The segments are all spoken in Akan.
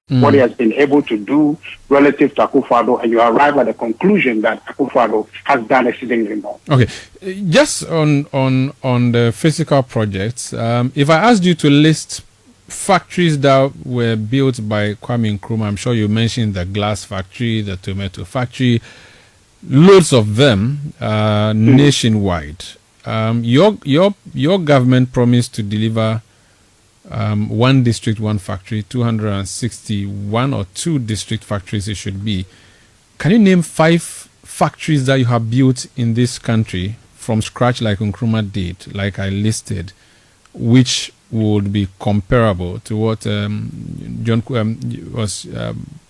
what he has been able to do relative to Akufo-Addo, and you arrive at the conclusion that Akufo-Addo has done exceedingly more. Okay, just on the physical projects, if I asked you to list factories that were built by Kwame Nkrumah, I'm sure you mentioned the glass factory, the tomato factory, loads of them nationwide. Your government promised to deliver one district, one factory, 261 or 2 district factories it should be. Can you name 5 factories that you have built in this country from scratch like Nkrumah did, like I listed, which would be comparable to what Kwame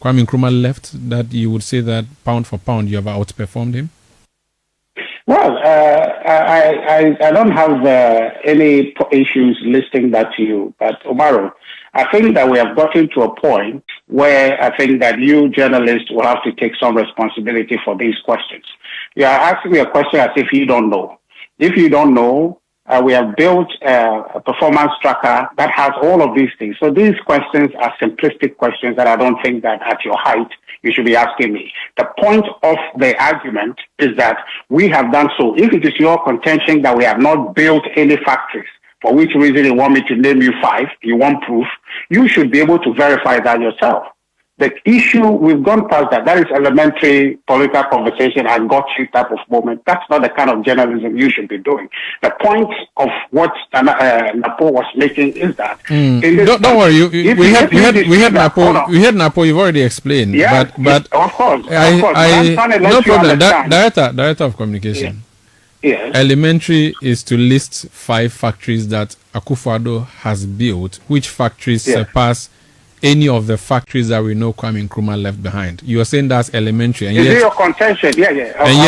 Nkrumah left, that you would say that pound for pound you have outperformed him? Well, I don't have any issues listing that to you, but Umaru, I think that we have gotten to a point where I think that you journalists will have to take some responsibility for these questions. You are asking me a question as if you don't know. If you don't know, we have built a performance tracker that has all of these things. So these questions are simplistic questions that I don't think that at your height you should be asking me. The point of the argument is that we have done so. If it is your contention that we have not built any factories, for which reason you want me to name you 5, you want proof, you should be able to verify that yourself. The issue, we've gone past that. That is elementary political conversation and gotcha type of moment. That's not the kind of journalism you should be doing. The point of what Napo was making is that... Don't worry, we had Napo, you've already explained. Yeah, but of course. No problem, Director of Communication. Yes. Elementary is to list 5 factories that Akufo-Addo has built. Which factories surpass any of the factories that we know Kwame Nkrumah left behind? You are saying that's elementary, and is it your contention? Yeah. And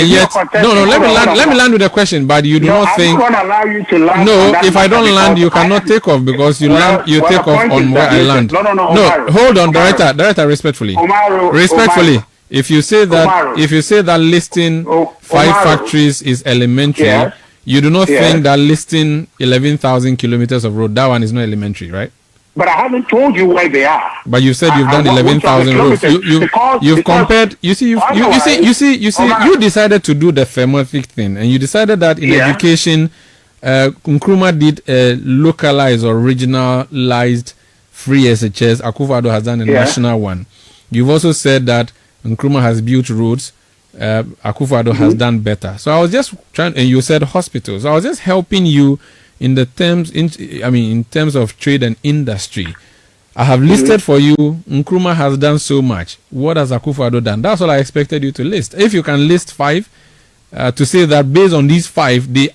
yet. No. Let me land with a question. But you do not think? I'm not allow you to land. No, if I don't land, you cannot take off because you take off on where I land. No, hold on, Director, respectfully. Respectfully. If you say that listing 5 factories is elementary, you do not think that listing 11,000 kilometers of road, that one is not elementary, right? But I haven't told you where they are. But you said you've done 11,000 roads. You've compared. You decided to do the thematic thing, and you decided that in education, Nkrumah did a localized or regionalized free SHS. Akufo-Addo has done a national one. You've also said that Nkrumah has built roads. Akufo-Addo has done better. So I was just trying, and you said hospitals. I was just helping you in terms of trade and industry. I have listed for you, Nkrumah has done so much. What has Akufo-Addo done? That's all I expected you to list. If you can list 5, to say that based on these 5, they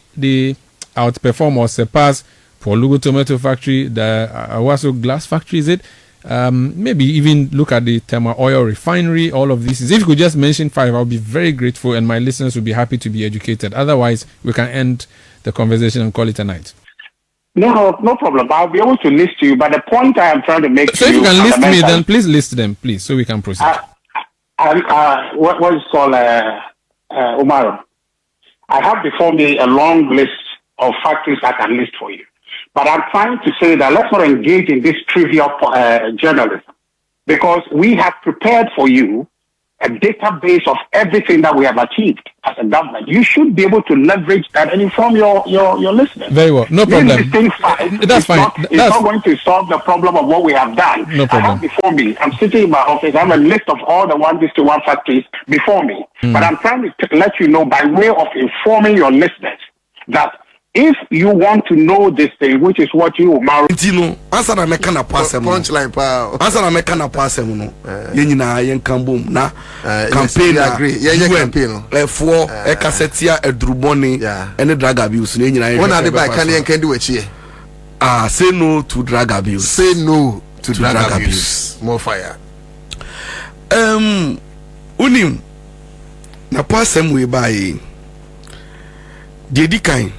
outperform or surpass Polugo Tomato Factory, the Awaso Glass Factory, is it? Maybe even look at the Tema Oil Refinery, all of these. If you could just mention 5, I'll be very grateful, and my listeners will be happy to be educated. Otherwise, we can end the conversation and call it a night. No problem. I'll be able to list you, but the point I am trying to make so if you can list me, then please list them, please, so we can proceed. What is called Umaru? I have before me a long list of factories I can list for you. But I'm trying to say that let's not engage in this trivial journalism, because we have prepared for you a database of everything that we have achieved as a government. You should be able to leverage that and inform your listeners. Very well, no problem. That's fine. It's not going to solve the problem of what we have done. No problem. I have before me, I'm sitting in my office, I have a list of all the 1:1 factories before me. But I'm trying to let you know by way of informing your listeners that if you want to know this thing, which is what you marry. Answer na meka na pasem. Punchline pa. Answer na meka na pasem no. Ye nyina ye nkambom na campaign agree. Ye campaign no. For e kasetia edruboni ene drug abuse no nyina ye. Wona de ba kan ye nkandi wachi. Say no to drug abuse. Say no to drug abuse. More fire. Unim na pasem we buy. Dedi kan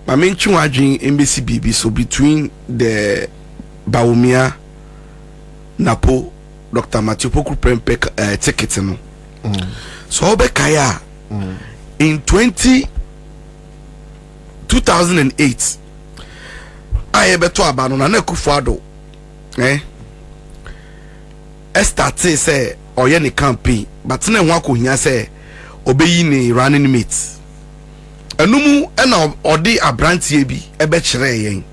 I mean, Chuajin embassy BB, so between the Baumia, Napo, Dr. Matthew Poku Prempek ticket. So, Obekaya in 2008, I have to abandon Akufo-Addo. estate say oye ni campaign but na ho akohia say obeyi ni running mate enumu na odi abrantie bi ebe kire yen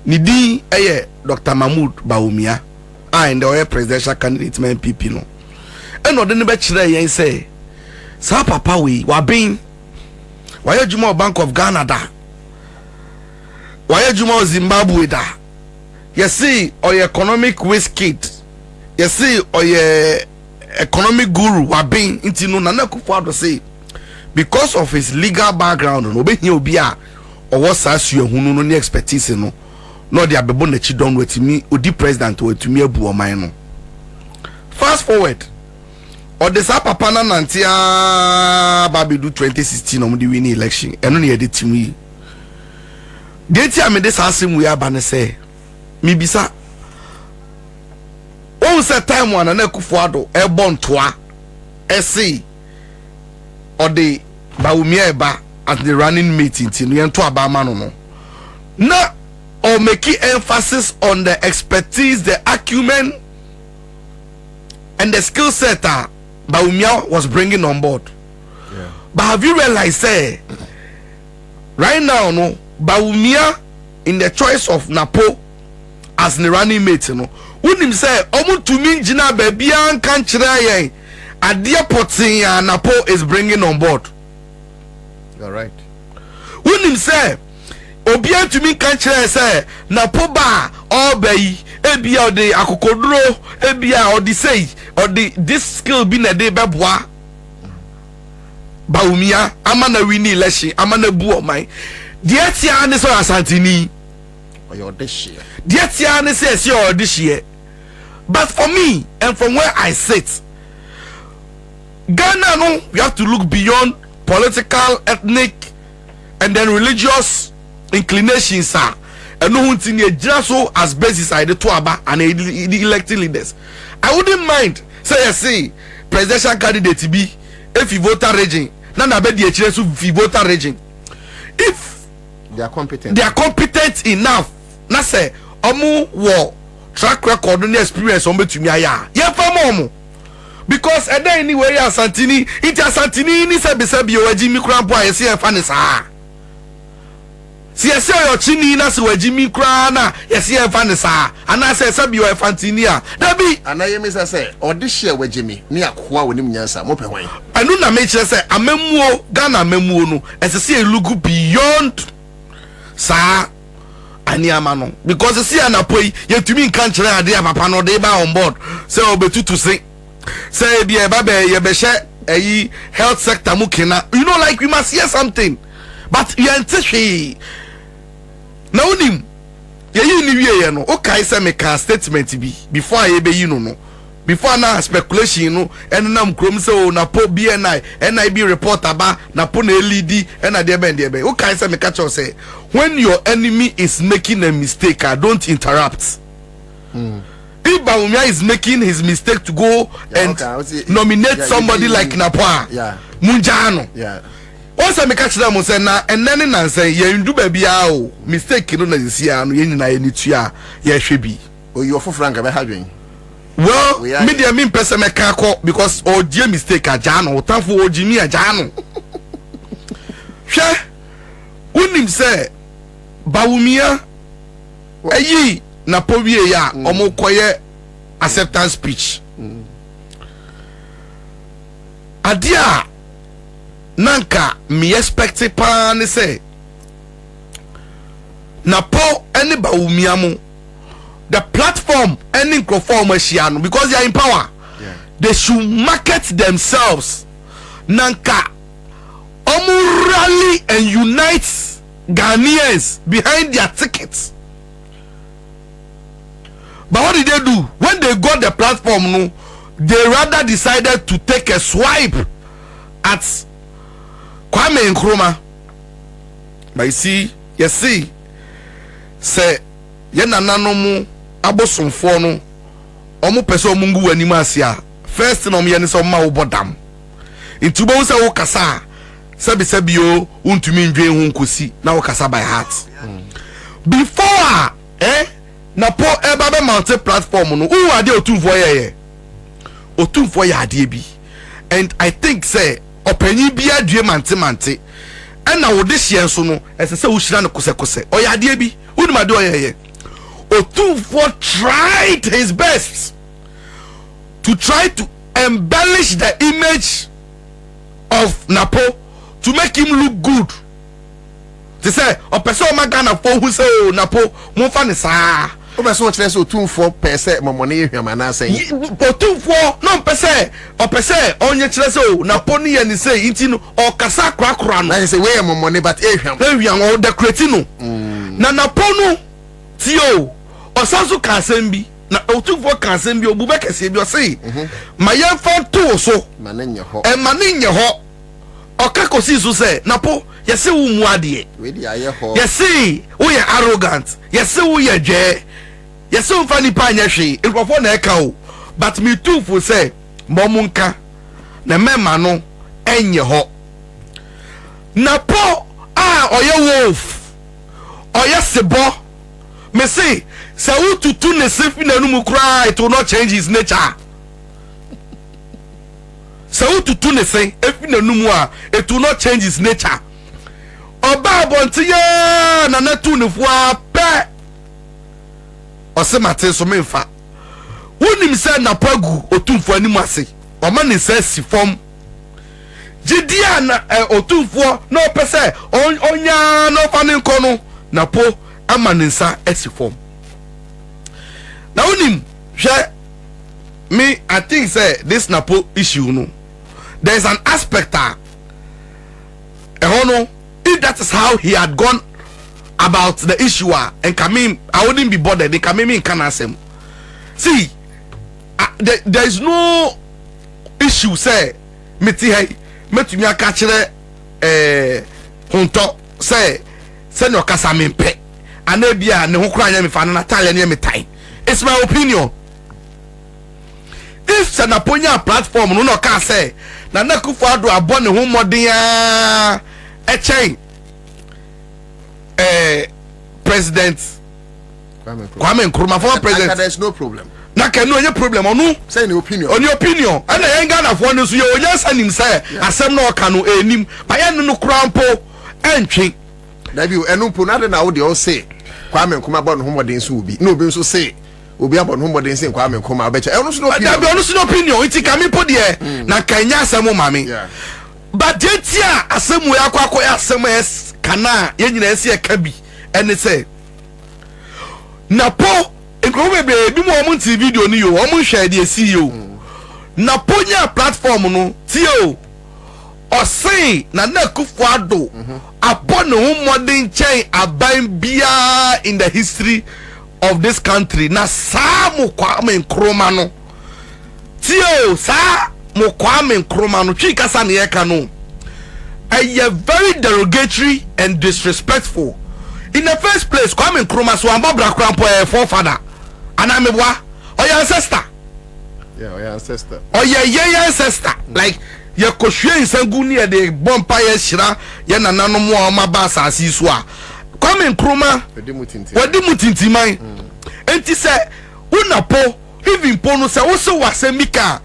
ni din eye Dr. Mahmoud Bawumia and the presidential candidate NPP no eno de ne be kire yen say sa papa we wa bin wa ye juma Bank of Ghana da wa ye juma Zimbabwe da you see oye economic whiz kid you see oye economic guru wa bin inti no Nana Addo say because of his legal background no be here obi a owo sasu ehunu no ni expertise no no dey abebo na chi don wetimi odi president wetimi abu oman no fast forward or the sa papa na nantia babedu 2016 no di win election eno na yede timi date am dey sa asem we aba ne say mi bisa o se time one na Akufo-Addo e bon toa ese or the Bawumia eba at the running meeting tin yento abama no na or making emphasis on the expertise, the acumen and the skill set that Bawumia was bringing on board. Yeah. But have you realized right now no Bawumia in the choice of Napo as the running mate no unim say omu tumi jina bebia nkan kire yen adia potin ya Napo is bringing on board. All right. Unim say obia tumi kan kire say Napo ba obey ebia ode akokoduro ebia ode say ode this skill be na dey beboa Bawumia ama na win election ama na bu o man die tia ne so asantini or this year. Die tia ne say or this year. But for me and from where I sit, Ghana no, we have to look beyond political, ethnic, and then religious inclinations, sir. And no one thing so as basis I the Tuaba and the elected leaders. I wouldn't mind say see presidential candidate be if you vote region. Nana be the chance if you vote region. If they are competent enough, na say omu wo track record and experience on betumi aya ye famo because e dey anyway ya Santini it Santini ni se bi wajimi kura mpo aye se fa ne saa se yo chini na se wajimi kura na ye se fa ne saa ana se bi o Fantini a da bi ana ye me say odihye wajimi ni akoa wonim nyansa mo pe hwan anu na me kire se amamuo Ghana amamuo no se look beyond saa ani amano because see anapoi yetumi nkan kire ade papa no dey ba on board say obetutu say bi e ba be ye be hye health sector mukina you know like we must hear something but you antihwe na unim ye ni wie no o kai say make a statement bi before ye be yi no before na speculation no enam krom say o na po BNI NIB reporter ba na po na LED na de be o kai say me catch you say when your enemy is making a mistake don't interrupt. If Bawumia is making his mistake to go nominate somebody like Napwa Munjano once me catch them say na enene na say ye ndu ba bia o mistake no na sia no ye nyina ye nitua ye hwebi o you for frank be hadwen. Well, media mean person me kako because oje mistake ajano otanfo ojimi ajano hwe unim say Bawumia eyi na powie ya omo koye acceptance speech adia nanka me expect pa ne say na po any Bawumia mo the platform any conform because they are in power. They should market themselves. Nanka omu rally and unite Ghanaians behind their tickets. But what did they do? When they got the platform, no, they rather decided to take a swipe at Kwame Nkrumah. But you see, say Nana no abosomfo no omo pese omungu wanimu asia first no me ne so ma wo bodam intubo wo se wo kasa sebi o untumi ndwen hu nkosi na wo kasa by heart before na po eba be mount platform no wo ade otumfo ye otumfo ya ade bi and I think say opanyi bia due mante and na wo de hye so no esese wo hira ne kose oya ade bi wonima de oyeye otumfo tried his best to try to embellish the image of Napo to make him look good. They say a person magana for who say Napo mo fa ne saa o be so tire so otumfo pese momone ehwamana say otumfo no pese o pese onye tire so Napo ne ye ni say nti no o kasa krakra no na say we momone but ehwam o decorate no na Napo no tio o sanso ka asem bi na otumfo ka asem bi obu be kese bi o say ma ye fa to so ma ne nye ho o ka kosi so say Napo yesi wo mu ade we di aye ho yesi wo ye arrogant yesi wo ye dwe yesi wo fa nipa anya hwe nkofo na eka o but me too for say momunka na mema no enye ho Napo oye wolf oye sebo me say wo tutu ne sefi na nu mu kra it will not change his nature wo tutu ne se efi na nu mu a it will not change his nature oba bontiya na natu ne fo ape osemate so memfa wonim se na pagu otumfo animu ase o ma ne se si fom gidia na otumfo no pese onya no fa ne nko no na po ama ne nsa esi fom na wonim hwe me I think say this Napo issue no there is an aspect no if that is how he had gone about the issue and Kamim, I wouldn't be bothered. They Kamim in Kanasem. See, there is no issue. Say, meti hey, metu miya kachire honto say no kasa mimpe. Anebia ne hokura nya mi fa na tale nya mi tai. It's my opinion. If Sanaponya platform no ka say na Akufo-Addo abon ne ho modern chain President Kwame Nkrumah former president there's no problem na can no any problem onu say in opinion on your opinion and na yen Ghana for no so you onye sanim say asem na oka no enim ba yen no krampo entwe na bi enu po na de na wo de o say Kwame Nkrumah abon ho modern so obi na obi so say obi abon ho modern say Kwame Nkrumah abecha enu so no opinion da bi onu so no opinion iti kami po de na kanya asem mami but jetia asemu ya kwakọ ya asemu es kana ye nyina esi eka bi ene say Napo Nkrumah be mo mo TV video ni yo o mo hwe de esi yo Napo nya platform no tio o say na Akufo-Addo abon ho modern chain aban bia in the history of this country na samu Kwame Nkrumah no tio sa mo Kwame Nkrumah no twi kasa na ye ka no a very derogatory and disrespectful. In the first place, Kwame Nkrumah so amba bra krampo forefather anamebwa or your ancestor. Yeah, or your ancestor. Or your ancestor. Like your koshwe insanguni e de bompa ye shira ye nanano mo maba asasi so a Kwame Nkrumah wadi mutinti man enti se unapo even pono se wo so wasemika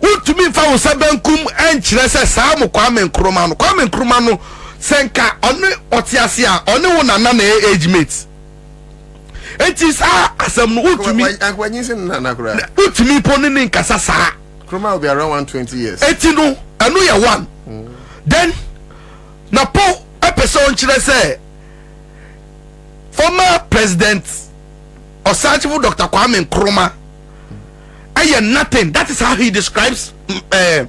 utumi fa wo sabankum enkyere se saa mo Kwame Nkrumah no senka onu otiase a onu wo nana na age mate enti saa asem no utumi akwanyin nana kura utumi pono ni nkasa saa Nkrumah will be around 120 years enti no anu ya one then Napo episode kyere se former president Osachifu Dr. Kwame Nkrumah nothing. That is how he describes Nkrumah.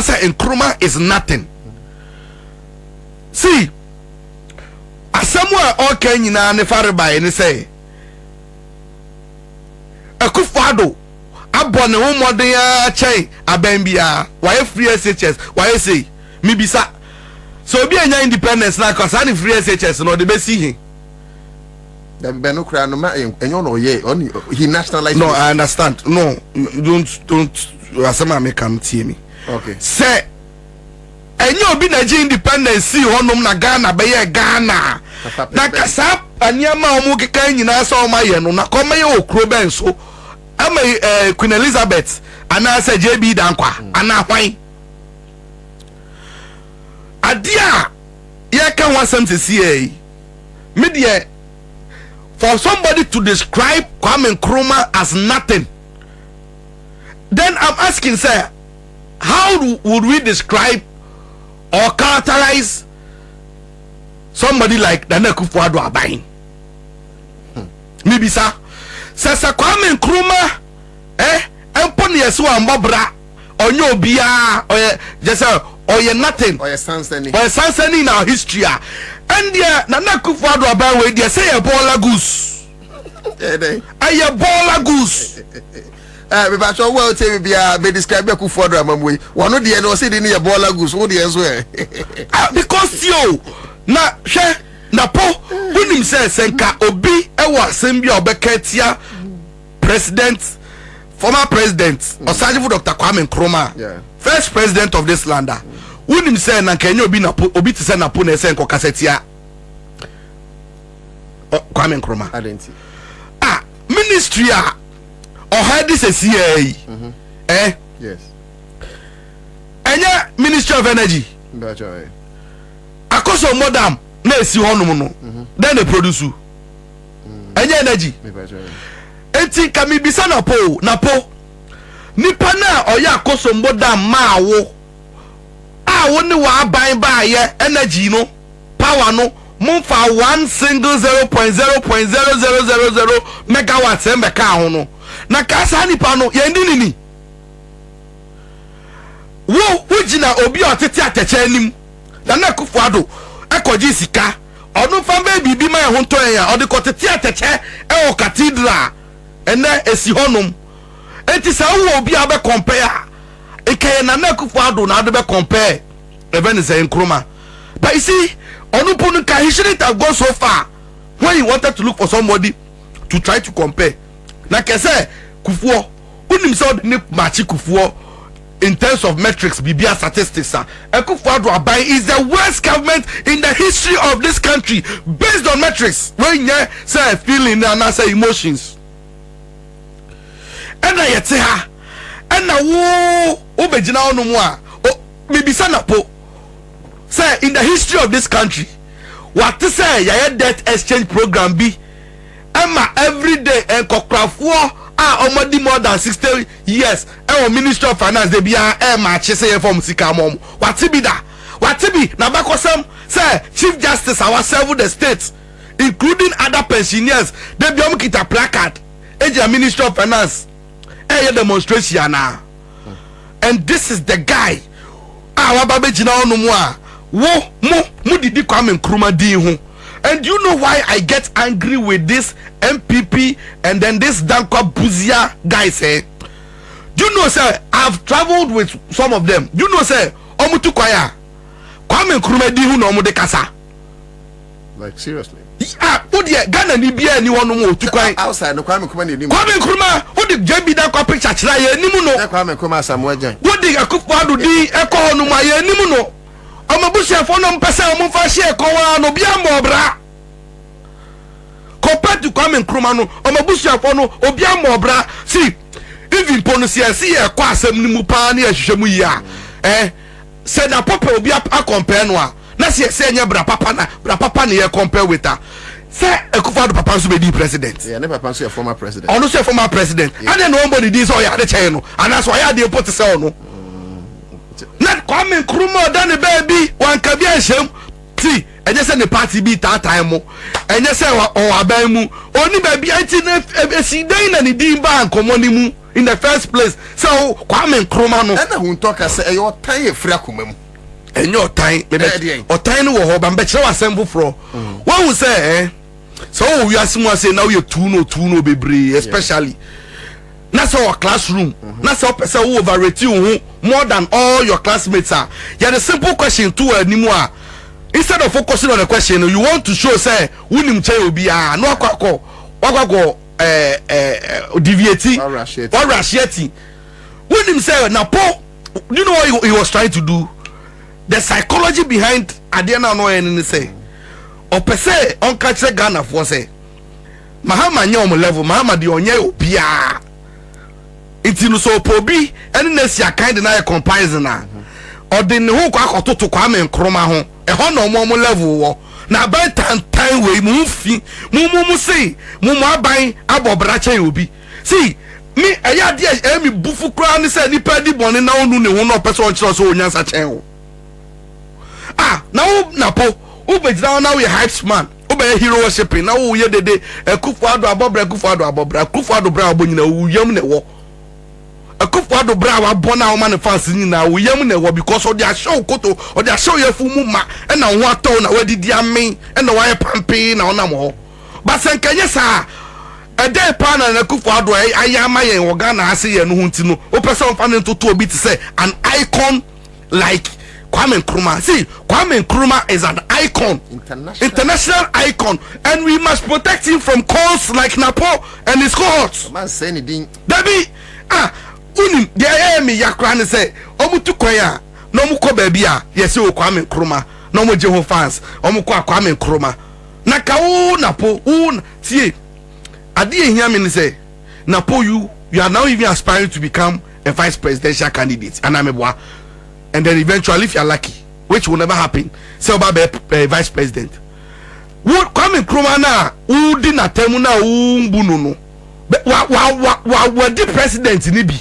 Say Nkrumah is nothing. See, as somewhere all Kenya ne fariba and say Akufo-Addo abon ne ho modern chain abembia why free SHS why say me bisa so be anya independence na cause any free SHS no the be see him. No cry no no ye he nationalized. No, I understand. No, don't asema me come tie me. Okay. Say enyo bi na ji independence si honum na Ghana be ye Ghana. Na kasa anyama omu keka nyina so ma ye no na koma ye okro ben so ama Queen Elizabeth ana say JB Dankwa ana hwan adia ye kan wasam sesi media for somebody to describe Kwame Nkrumah as nothing, then I'm asking, sir, how would we describe or characterize somebody like Nana Addo? Maybe sir Kwame Nkrumah emponi yesu ambobra onyo bia just or nothing or sansani in our history and Nana Addo we dey say a baller goose a baller goose me ba so well tell me bia be describe Akufo-Addo amamwe one dey no say dey a baller goose who dey so because yo na hwe na po unim say senka obi ewo asem bia obeka tia president former president Osagyefo Dr. Kwame Nkrumah first president of this land unim say na Kenya obi na obi ti say na po na say nko kasetia Kwame Nkrumah ministry or had this CA yes enya Ministry of Energy akoso modam na esi honum no then they produce enya energy enti kami bisa na po nipa na oya akoso modam ma awo ni wa aban ba ye energy no power no monfa 1 single 0.0.0000 megawatts embeka ho no na kasa nipa no ye ndinini wo wujina obi otete ateche anim Nana Akufo-Addo ekoji sika onu fambe bibi ma ho nto ya odi kotete ateche o cathedral ene esi honum enti sa wo obi abe compare ikaye Nana Akufo-Addo na ade be compare even say Nkrumah but you see onu punu ka he shouldn't have gone so far when he wanted to look for somebody to try to compare na kese Kufuor unim so ni machi Kufuor in terms of metrics bibia statistics Akufo-Addo abai is the worst government in the history of this country based on metrics when you say feeling and say emotions and na yete ha and na wo obegina onu mu a bibisa na po say in the history of this country what to say ya debt exchange program be Emma every day enkokrafo already more than 60 years Ministry of Finance they be match say from sika mom what be that what be na bakosam say Chief Justice our serve the state including other pensioners they be kita placard age Ministry of Finance demonstration na and this is the guy wababejina onu mu a wo mu didi Kwame Nkrumah din ho. And you know why I get angry with this NPP and then this Dankwa Buzia guys do you know sir I've traveled with some of them. Do you know sir omutu kwaya Kwame Nkrumah di hu na omude kasa like seriously odi Ghana ni bia ni wono mu otu kwai outside no Kwame Nkrumah ni Kwame Nkrumah odi JB Dankwa picture kira ye nimu no Kwame Nkrumah Samuel odi Akufo-Addo di ekọ no ma ye nimu no omabusiafo no mpesa omfa share kowa no bia mbobra compared to Kwame Nkrumah no omabusiafo no obia mbobra see even ponisia see e kwa asem ni mu pa na ehwehwemu yi a say na papa obia a compare no a na say nya bra papa na ye compare with her say Akufo-Addo papa so be di president yeah ne papa so former president ono so former president and then nobody dis so ya de chen no and so ya de put say no na Kwame Nkrumah dan the baby wan ka bia hjem ti enye se ne party bi ta time mo enye se o aban mu oni baby anti na esi dan na ni din ba nkomo ni mu in the first place so Kwame Nkrumah no na hu ntoka se eyo tan e fira koma mu enye otan otan no wo ho ba mbe kire wasem foforo wan hu se so we asemu ase now you two no bebre especially na so our classroom na so person who overrate you more than all your classmates are you had a simple question to anymore instead of focusing on the question you want to show say unim che obi no akwa deviating or rashiating unim say na po you know what he was trying to do the psychology behind Adiana no any say or per se on catch Ghana for say Mahama nyom level Mahama di onye obi Inti no so pobi ene na sia kind na comparison na. Odi ne ho kwa akototo Kwame Nkrumah ho. E ho na omo level wo. Na by time we mu fi mu say mu aban abobra che obi. See me eya de me bufu kra ne say nipa di bone na onu ne ho no person kire so onyansa chen wo. Na po ubejira na we hype man. Ube hero worshiping na wo ye dede Akufo-Addo Akufo-Addo bra obonyina wo yam ne wo. Akufo-Addo bra wa bona wo man fans nyina wo yam ne wo because of their show koto or their show yefu mu ma e na ho ato na wadidi amen e na wa ye pampe na ona mo ho. But senkanye sa e dey pa na Akufo-Addo ayama ye wo Ghana ase ye no hunti no. O person fa ne toto obi to say an icon like Kwame Nkrumah. See, Kwame Nkrumah is an icon, international icon, and we must protect him from calls like Napo and his cohorts. Man, say anything. Debbie, unim, the me yakran say, Omutu Koya, no muko babia, yes, you Kwame Nkrumah, no more Jeho fans, Omuko Kwame Nkrumah. Nakao Napo, see, I didn't hear me say, Napo, you are now even aspiring to become a vice presidential candidate, and I'm a and then eventually, if you're lucky, which will never happen, say about vice president. What Kwame Nkrumah na who did not tell me na umbuno. But what the president ni bi?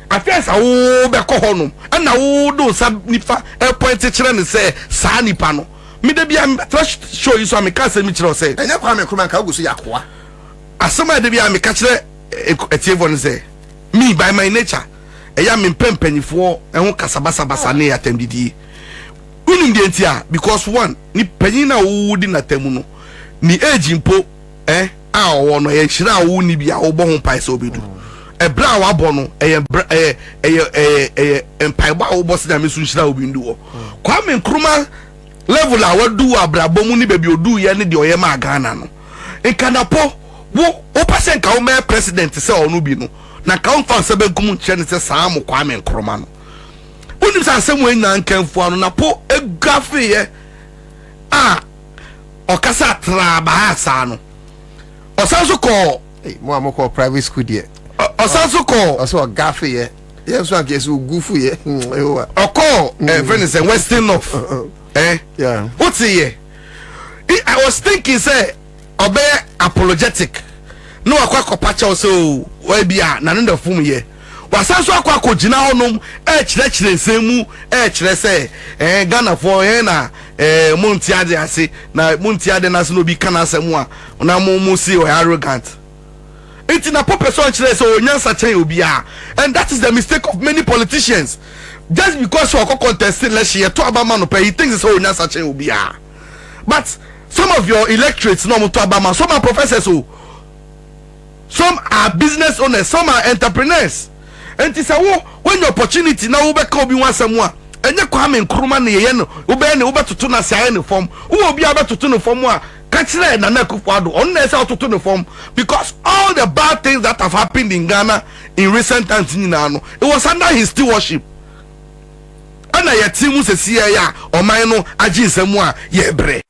Affairs a wo be ko honum. And na wo do sa nifa point kire ne say sa nipa no. Me de bia show you so me can say me kire say. Enya Kwame Nkrumah ka oguso yakoa. Asema de bia me ka kire etievo ne say. Me by my nature eya me mpempanifo ehun kasabasa ne atendidi unim de ntia because one ni panyin na wo di na tamu no ni age mpo a wo no ye hira wo ni bia wo bo ho pai so obedu e bra wa bo no empai ba wo bo se na me sun hira obi ndu wo Kwame Nkrumah level a wadu abrabo mu ni bebi odu ye ne de oye ma Ghana no nkanapo wo person ka wo me president se onu bi no na ka fa se begum nche ne se saa mo Kwame Nkrumah no unim sa se mo nya nkanfu anu na po egafe ye okasa tra ba sa no osanso ko mo amoko private school there osanso ko oso gafe ye yes one case gufu ye oko Venice Western North yeah what's here I was thinking say obe apologetic no akwa kopacha so we bia na ndo fum ye wasanso akwa kogina honum kire nsemu kire say Ghana for na Montiade ase na Montiade na so no bi kana asemu a na mo see o arrogant it na person kire say onyansa chen obi a and that is the mistake of many politicians just because you are contesting let's year to abama no pay he thinks it's onyansa chen obi a but some of your electorates no mo to abama some are professors some are business owners, some are entrepreneurs. And it's a when your opportunity now ube ka obi wan samwa. Enye Kwame Nkrumah ne ye no, ube tutu na sia ne form. Who obi aba tutu ne form a ka kire Nana Addo. On na say tutu ne form because all the bad things that have happened in Ghana in recent times it was under his stewardship. Ana ye timu se sia ya oman no agi nsemu a ye bre.